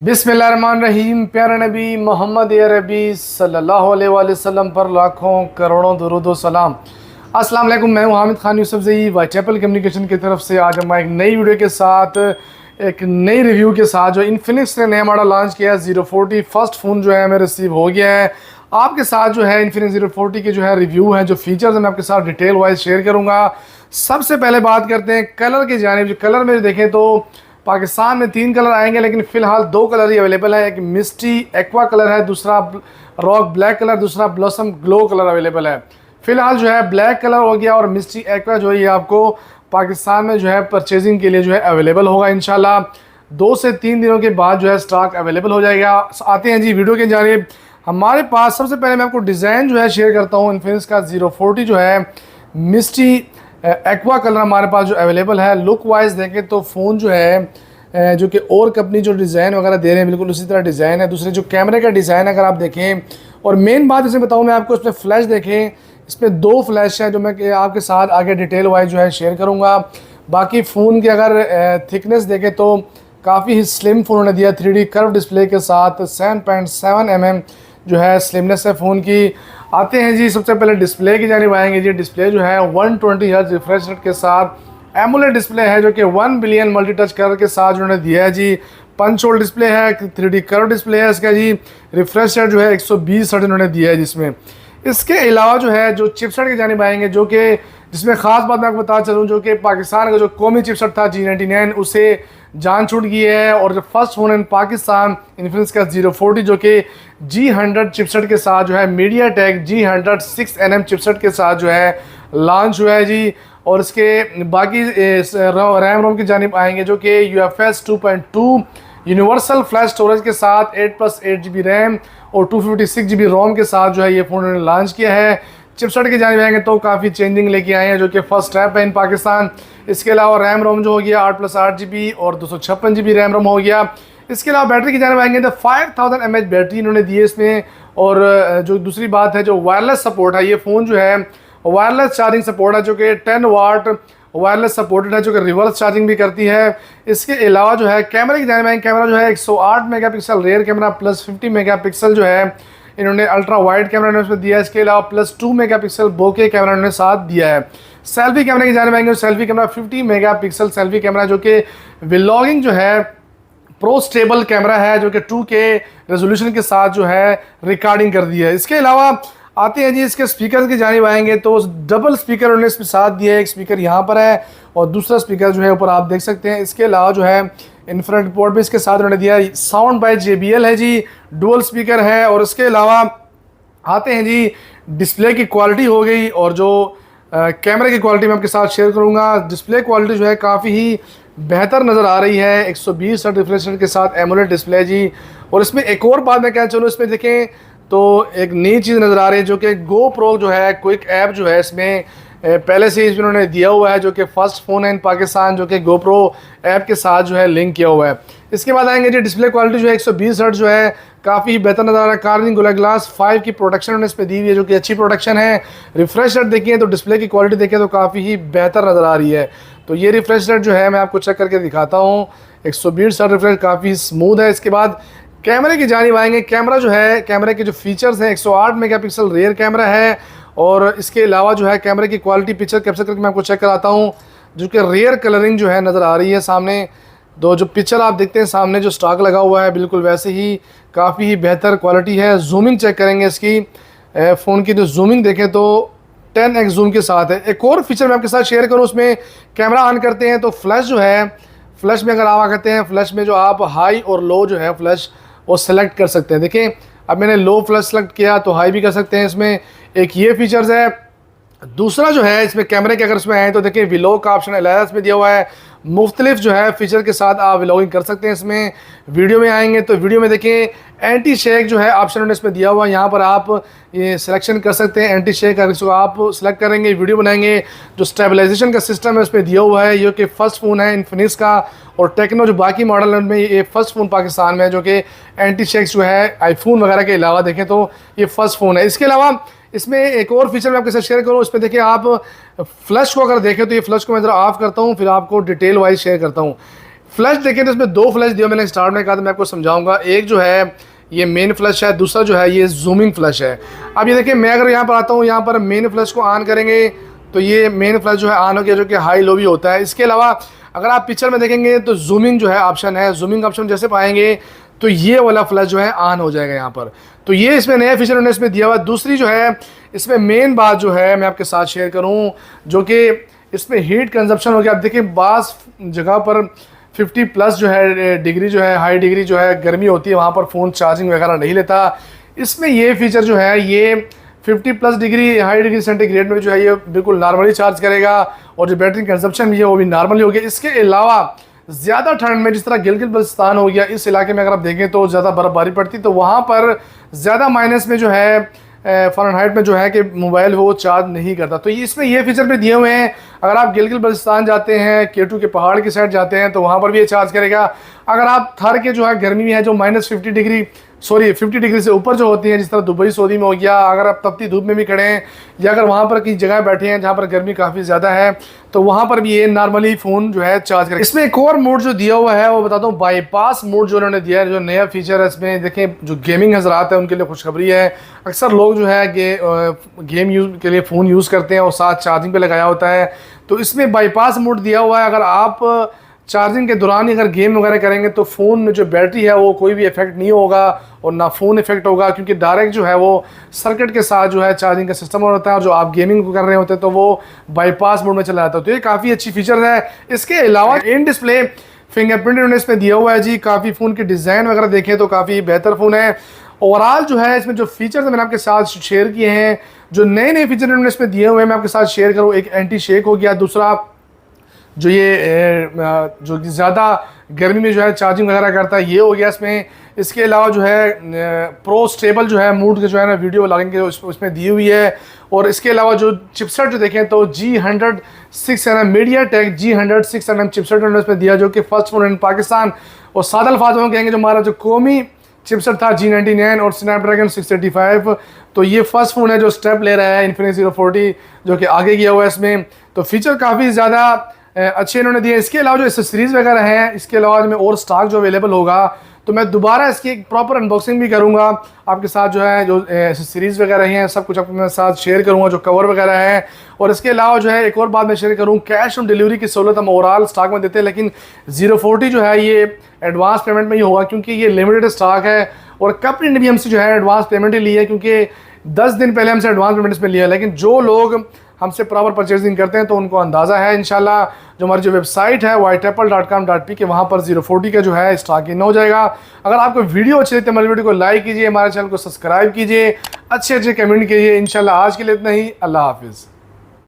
बिस्मिल्लाहिर्रहमानिर्रहीम। प्यारा नबी मोहम्मद अरबी सल्लल्लाहु अलैहि वसल्लम पर लाखों करोड़ों दुरूद व सलाम। अस्सलाम वालेकुम, मैं हूं हामिद खान यूसुफजई वाइटएप्पल कम्युनिकेशन की तरफ से। आज हम एक नई वीडियो के साथ, एक नई रिव्यू के साथ, जो इन्फिनिक्स ने नया मॉडल लॉन्च किया है ज़ीरो 40 फर्स्ट फ़ोन जो है हमें रिसीव हो गया है। आपके साथ जो है इन्फिनिक्स ज़ीरो 40 के जो है रिव्यू है, जो फीचर्स है मैं आपके साथ डिटेल वाइज शेयर करूँगा। सबसे पहले बात करते हैं कलर की जानिब। जो कलर में देखें तो पाकिस्तान में 3 कलर आएंगे, लेकिन फ़िलहाल 2 कलर ही अवेलेबल है। एक मिस्टी एक्वा कलर है, दूसरा रॉक ब्लैक कलर, दूसरा ब्लॉसम ग्लो कलर अवेलेबल है। फ़िलहाल जो है ब्लैक कलर हो गया और मिस्टी एक्वा जो है ये आपको पाकिस्तान में जो है परचेजिंग के लिए जो है अवेलेबल होगा। इंशाल्लाह 2 से 3 दिनों के बाद जो है स्टॉक अवेलेबल हो जाएगा। आते हैं जी वीडियो के जानिब। हमारे पास सबसे पहले मैं आपको डिज़ाइन जो है शेयर करता हूँ। इन्फिनिक्स का ज़ीरो 40 जो है मिस्टी एक्वा कलर हमारे पास जो अवेलेबल है। लुक वाइज देखें तो फ़ोन जो है जो कि और कंपनी जो डिज़ाइन वगैरह दे रहे हैं बिल्कुल उसी तरह डिज़ाइन है। दूसरे जो कैमरे का डिज़ाइन अगर आप देखें, और मेन बात इसे बताऊं मैं आपको, इसमें फ्लैश देखें, इसमें 2 फ्लैश है जो मैं आपके साथ आगे डिटेल वाइज जो है शेयर करूँगा। बाकी फ़ोन की अगर थिकनेस देखें तो काफ़ी ही स्लिम फ़ोन उन्होंने दिया, 3D कर्व डिस्प्ले के साथ 7.7 mm जो है स्लिमनेस है फ़ोन की। आते हैं जी सबसे पहले डिस्प्ले की जानिब आएंगे जी। डिस्प्ले जो है 120 हर्ट्ज रिफ्रेश रेट के साथ एमोलेड डिस्प्ले है, जो कि 1 बिलियन मल्टी टच कलर के साथ उन्होंने दिया है जी। पंच होल डिस्प्ले है, 3D कर्व डिस्प्ले है इसका जी। रिफ्रेश रेट जो है 120 हर्ट्ज उन्होंने दिया है जिसमें। इसके अलावा जो है जो चिपसेट की जानिब आएंगे, जो कि जिसमें ख़ास बात मैं आपको बता चलूँ, जो कि पाकिस्तान का जो कौमी चिपसेट था G99 उसे जान छूट गई है। और जो फर्स्ट फ़ोन इन पाकिस्तान इन्फिनिक्स का ज़ीरो 40 जो कि G100 चिपसेट के साथ जो है MediaTek G100 6nm चिपसेट के साथ जो है लॉन्च हुआ है जी। और इसके बाकी रैम रोम की जानिब आएंगे, जो कि UFS 2.2 यूनिवर्सल फ्लैश स्टोरेज के साथ 8+8 GB रैम और 256 GB रोम के साथ जो है ये फ़ोन उन्होंने लॉन्च किया है। चिपसेट की जानिब आएंगे तो काफ़ी चेंजिंग लेके आए हैं, जो कि फर्स्ट स्टेप है इन पाकिस्तान। इसके अलावा रैम रोम जो हो गया 8+8 GB और 256 GB रैम रोम हो गया। इसके अलावा बैटरी की जानिब आएंगे तो 5000 mAh बैटरी इन्होंने दी है इसमें। और जो दूसरी बात है, जो वायरलेस सपोर्ट है, ये फ़ोन जो है वायरलेस चार्जिंग सपोर्ट है, जो कि 10 वाट वायरलेस सपोर्टेड है, जो कि रिवर्स चार्जिंग भी करती है। इसके अलावा जो है कैमरे की जानिब आएंगे, कैमरा जो है 108 megapixel rare camera plus 50 megapixel जो है इन्होंने अल्ट्रा वाइड कैमरा इन्होंने उसमें दिया है। इसके अलावा +2 मेगापिक्सल बोके कैमरा इन्होंने साथ दिया है। सेल्फी कैमरे की जानिब आएंगे, selfie camera 50 megapixel selfie camera, जो कि व्लॉगिंग जो है प्रो स्टेबल कैमरा है, जो कि 2K रेजोल्यूशन के साथ जो है रिकॉर्डिंग कर दी है। इसके अलावा आते हैं जी इसके स्पीकर की जानिब आएंगे तो डबल स्पीकर उन्होंने इसमें साथ दिया है। एक स्पीकर यहाँ पर है और दूसरा स्पीकर जो है ऊपर आप देख सकते हैं। इसके अलावा जो है इन्फ्रारेड पोर्ट भी इसके साथ उन्होंने दिया है। साउंड बाय JBL है जी, डुअल स्पीकर है। और इसके अलावा आते हैं जी डिस्प्ले की क्वालिटी हो गई, और जो कैमरे की क्वालिटी मैं आपके साथ शेयर करूँगा। डिस्प्ले क्वालिटी जो है काफ़ी ही बेहतर नज़र आ रही है, 120 हर्ट्ज रिफ्रेश रेट के साथ एमोलेड डिस्प्ले जी। और इसमें एक और बात मैं कहना चाहूँ, इसमें देखें तो एक नई चीज़ नज़र आ रही है, जो कि GoPro जो है क्विक ऐप जो है इसमें पहले से ही उन्होंने दिया हुआ है, जो कि फर्स्ट फ़ोन है इन पाकिस्तान जो कि GoPro ऐप के साथ जो है लिंक किया हुआ है। इसके बाद आएंगे जी डिस्प्ले क्वालिटी जो है 120 हर्ट्ज जो है काफ़ी बेहतर नज़र आ रहा है। कार्निंग गोरिल्ला ग्लास 5 की प्रोडक्शन उन्होंने इस पर दी हुई है, जो कि अच्छी प्रोडक्शन है। रिफ्रेश रेट देखिए तो डिस्प्ले की क्वालिटी देखिए तो काफ़ी ही बेहतर नज़र आ रही है। तो ये रिफ्रेश रेट जो है मैं आपको चेक करके दिखाता हूँ, 120 हर्ट्ज रिफ्रेश काफ़ी स्मूथ है। इसके बाद कैमरे की जानिब आएंगे। कैमरा जो है, कैमरे के जो फीचर्स हैं, 108 मेगापिक्सल रेयर कैमरा है। और इसके अलावा जो है कैमरे की क्वालिटी पिक्चर कैप्चर करके मैं आपको चेक कराता हूँ, जो कि रेयर कलरिंग जो है नज़र आ रही है सामने। दो जो पिक्चर आप देखते हैं सामने जो स्टॉक लगा हुआ है बिल्कुल वैसे ही काफ़ी ही बेहतर क्वालिटी है। जूमिंग चेक करेंगे इसकी, फ़ोन की जो जूमिंग देखें तो 10x जूम के साथ है। एक और फीचर मैं आपके साथ शेयर करूँ, उसमें कैमरा ऑन करते हैं तो फ्लैश जो है, फ्लैश में अगर आप करते हैं, फ्लैश में जो आप हाई और लो जो है फ्लैश वो सेलेक्ट कर सकते हैं। देखें अब मैंने लो फ्लैश सेलेक्ट किया तो हाई भी कर सकते हैं। इसमें एक ये फीचर्स है। दूसरा जो है इसमें कैमरे के अगर इसमें आए तो देखिए व्लॉग का ऑप्शन अलग इसमें दिया हुआ है। मुख्तलिफ जो है फीचर के साथ आप व्लॉगिंग कर सकते हैं इसमें। वीडियो में आएंगे तो वीडियो में देखें एंटी शेक जो है ऑप्शन उन्होंने इसमें दिया हुआ है, यहाँ पर आप ये सिलेक्शन कर सकते हैं। एंटी शेक अगर इसको आप सेलेक्ट करेंगे वीडियो बनाएंगे। जो स्टेबलाइजेशन का सिस्टम है उसमें दिया हुआ है, ये कि फ़र्स्ट फ़ोन है इन्फिनिक्स का। और टेक्नो जो बाकी मॉडल है उनमें ये फ़र्स्ट फ़ोन पाकिस्तान में है, जो कि एंटी शेक्स जो है आईफोन वगैरह के अलावा देखें तो ये फ़र्स्ट फ़ोन है। इसके अलावा इसमें एक और फीचर मैं आपके साथ शेयर करूँ, इसमें देखिए आप फ्लैश को अगर देखें तो ये फ्लैश को मैं ज़रा ऑफ करता हूँ, फिर आपको डिटेल वाइज शेयर करता हूँ। फ्लैश देखें तो इसमें दो फ्लैश दिया, मैंने स्टार्ट में कहा था, मैं आपको समझाऊंगा। एक जो है ये मेन फ्लैश है, दूसरा जो है ये जूमिंग फ्लैश है। अब ये देखिए, मैं अगर यहाँ पर आता हूँ, यहाँ पर मेन फ्लैश को ऑन करेंगे तो ये मेन फ्लैश जो है ऑन हो गया, जो कि हाई लो भी होता है। इसके अलावा अगर आप पिक्चर में देखेंगे तो जूमिंग जो है ऑप्शन है, जूमिंग ऑप्शन जैसे पाएंगे तो ये वाला फ्लैश जो है ऑन हो जाएगा यहाँ पर। तो ये इसमें नया फीचर उन्होंने इसमें दिया हुआ। दूसरी जो है इसमें मेन बात जो है मैं आपके साथ शेयर करूँ, जो कि इसमें हीट कंजप्शन हो गया। आप देखिए बास जगह पर 50+ जो है डिग्री जो है हाई डिग्री जो है गर्मी होती है, वहाँ पर फ़ोन चार्जिंग वगैरह नहीं लेता। इसमें ये फीचर जो है ये 50+ डिग्री हाई डिग्री सेंटीग्रेड में जो है ये बिल्कुल नॉर्मली चार्ज करेगा, और जो बैटरी कंजप्शन भी है वो भी नॉर्मली हो गया। इसके अलावा ज़्यादा ठंड में, जिस तरह गिलगित बल्तिस्तान हो गया, इस इलाके में अगर आप देखें तो ज़्यादा बर्फबारी पड़ती, तो वहाँ पर ज़्यादा माइनस में जो है फ़ारेनहाइट में जो है कि मोबाइल वो चार्ज नहीं करता। तो इसमें ये फीचर भी दिए हुए हैं। अगर आप गिलगित बल्तिस्तान जाते हैं, K2 के पहाड़ की साइड जाते हैं, तो वहाँ पर भी ये चार्ज करेगा। अगर आप थर के जो है गर्मी में है जो -50 डिग्री से ऊपर जो होती हैं, जिस तरह दुबई सऊदी में हो गया, अगर आप तपती धूप में भी खड़े हैं या अगर वहाँ पर की जगह बैठे हैं जहाँ पर गर्मी काफ़ी ज़्यादा है, तो वहाँ पर भी ये नॉर्मली फ़ोन जो है चार्ज करेगा। इसमें एक और मोड जो दिया हुआ है वो बताता हूँ, बाईपास मोड जो उन्होंने दिया है, जो नया फीचर है इसमें। देखें, जो गेमिंग हजरात है उनके लिए खुशखबरी है। अक्सर लोग जो है गेम यूज़ के लिए फ़ोन यूज़ करते हैं और साथ चार्जिंग पे लगाया होता है, तो इसमें बाईपास मोड दिया हुआ है। अगर आप चार्जिंग के दौरान ही अगर गेम वगैरह करेंगे तो फ़ोन में जो बैटरी है वो कोई भी इफेक्ट नहीं होगा और ना फ़ोन इफेक्ट होगा, क्योंकि डायरेक्ट जो है वो सर्किट के साथ जो है चार्जिंग का सिस्टम होता है, और जो आप गेमिंग कर रहे होते हैं तो वो बाईपास मोड में चला जाता है। तो ये काफ़ी अच्छी फीचर है। इसके अलावा इन डिस्प्ले फिंगरप्रिंट उन्होंने इसमें दिया हुआ है जी। काफ़ी फ़ोन की डिज़ाइन वगैरह देखें तो काफ़ी बेहतर फ़ोन है। ओवरऑल जो है इसमें जो फीचर्स मैंने आपके साथ शेयर किए हैं, जो नए नए फीचर उन्होंने इसमें दिए हुए हैं, मैं आपके साथ शेयर करूँ। एक एंटी शेक हो गया, दूसरा जो ये जो ज़्यादा गर्मी में जो है चार्जिंग वगैरह करता है, ये हो गया इसमें। इसके अलावा जो है प्रो स्टेबल जो है मूड के जो है ना वीडियो लगेंगे उसमें दी हुई है। और इसके अलावा जो चिपसेट जो देखें तो G100 6nm MediaTek G100 6nm chipset उन्होंने इसमें दिया, जो कि फर्स्ट फोन इन पाकिस्तान, और सादा अल्फाज में कहेंगे जो हमारा जो कौमी चिपसेट था G99 और स्नैपड्रैगन 685, तो ये फर्स्ट फ़ोन है जो स्टेप ले रहा है Infinix 040 जो कि आगे गया हुआ है इसमें। तो फीचर काफ़ी ज़्यादा अच्छे इन्होंने दिए। इसके अलावा जो एसेसरीज़ वगैरह हैं, इसके अलावा में और स्टॉक जो अवेलेबल होगा तो मैं दोबारा इसकी एक प्रॉपर अनबॉक्सिंग भी करूंगा आपके साथ। जो है जो एसेसरीज़ वगैरह हैं सब कुछ आपके साथ शेयर करूंगा, जो कवर वगैरह है। और इसके अलावा जो है एक और बात मैं शेयर करूँ, कैश ऑन डिलीवरी की सहूलत हम ओवरऑल स्टॉक में देते हैं, लेकिन 040 जो है ये एडवांस पेमेंट में ही होगा, क्योंकि ये लिमिटेड स्टॉक है। और कंपनी ने भी हमसे जो है एडवांस पेमेंट ही ली है, क्योंकि 10 दिन पहले हमसे एडवांस पेमेंट इसमें लिया है। लेकिन जो लोग हमसे प्रॉपर परचेजिंग करते हैं तो उनको अंदाज़ा है इंशाल्लाह। जो हमारी जो वेबसाइट है whiteapple.com.p के, वहाँ पर 040 का जो है स्टॉक इन हो जाएगा। अगर आपको वीडियो अच्छी लगती है हमारी वीडियो को लाइक कीजिए, हमारे चैनल को सब्सक्राइब कीजिए, अच्छे अच्छे कमेंट कीजिए। इंशाल्लाह आज के लिए इतना ही। अल्लाह हाफिज़।